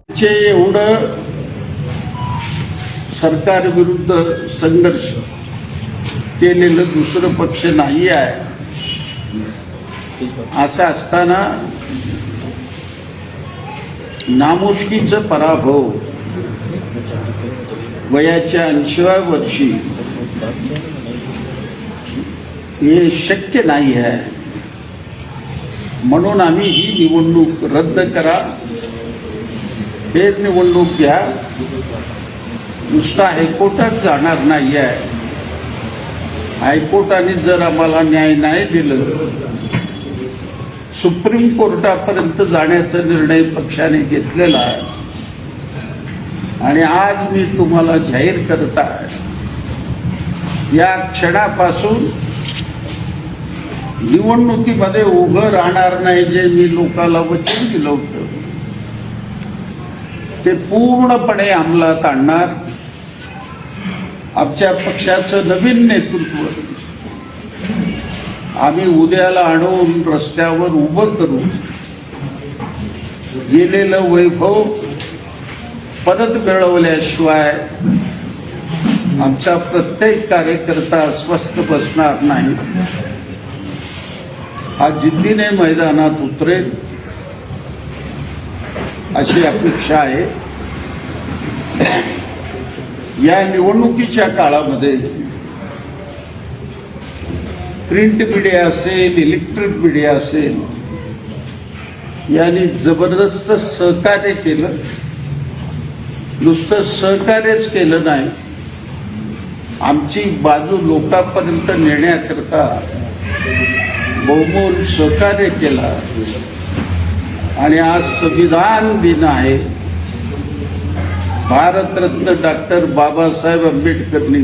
एवढं सरकार विरुद्ध संघर्ष केलेलं दुसरं पक्ष नाही आहे. असं असताना नामुष्कीचं पराभव वयाच्या 80व्या वर्षी हे शक्य नाही आहे. म्हणून आम्ही ही निवडणूक रद्द करा, फेरनिवडणूक घ्या. नुसता हायकोर्टात जाणार नाही आहे. हायकोर्टाने जर आम्हाला न्याय नाही दिलं, सुप्रीम कोर्टापर्यंत जाण्याचा निर्णय पक्षाने घेतलेला आहे. आणि आज मी तुम्हाला जाहीर करत आहे, या क्षणापासून निवडणुकीमध्ये उभं राहणार नाही. जे मी लोकांना वचन दिलं होतं ते पूर्णपणे अंमलात आणणार. आमच्या पक्षाचं नवीन नेतृत्व आम्ही उद्याला आणून रस्त्यावर उभं करू. गेलेलं वैभव परत मिळवल्याशिवाय आमचा प्रत्येक कार्यकर्ता स्वस्थ बसणार नाही. हा जिद्दीने मैदानात उतरेल अशी अपेक्षा आहे. या निवडणुकीच्या काळामध्ये प्रिंट मीडिया असेल, इलेक्ट्रिक मीडिया असेल, यांनी जबरदस्त सहकार्य केलं. नुसतं सहकार्यच केलं नाही, आमची बाजू लोकांपर्यंत नेण्याकरता बहुमोल सहकार्य केला. आणि आज संविधान दिन आहे. भारतरत्न डॉक्टर बाबासाहेब आंबेडकरांनी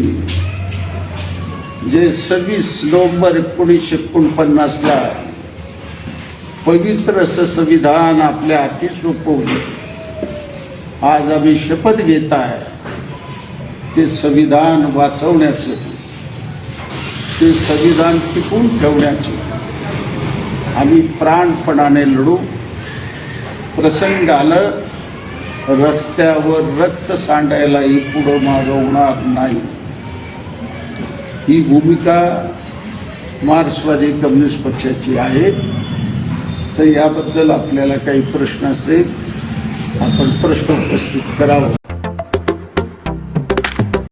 जे 26 नोव्हेंबर 1949ला पवित्र असं संविधान आपल्या हाती सोपवलं. आज आम्ही शपथ घेत आहे ते संविधान वाचवण्यासाठी, ते संविधान टिकवून ठेवण्यासाठी आम्ही प्राणपणाने लढू. प्रसंग आलं रस्त्यावर रक्त सांडायलाही पुढं मागं होणार नाही. ही भूमिका मार्क्सवादी कम्युनिस्ट पक्षाची आहे. तर याबद्दल आपल्याला काही प्रश्न असेल, आपण प्रश्न उपस्थित करावा.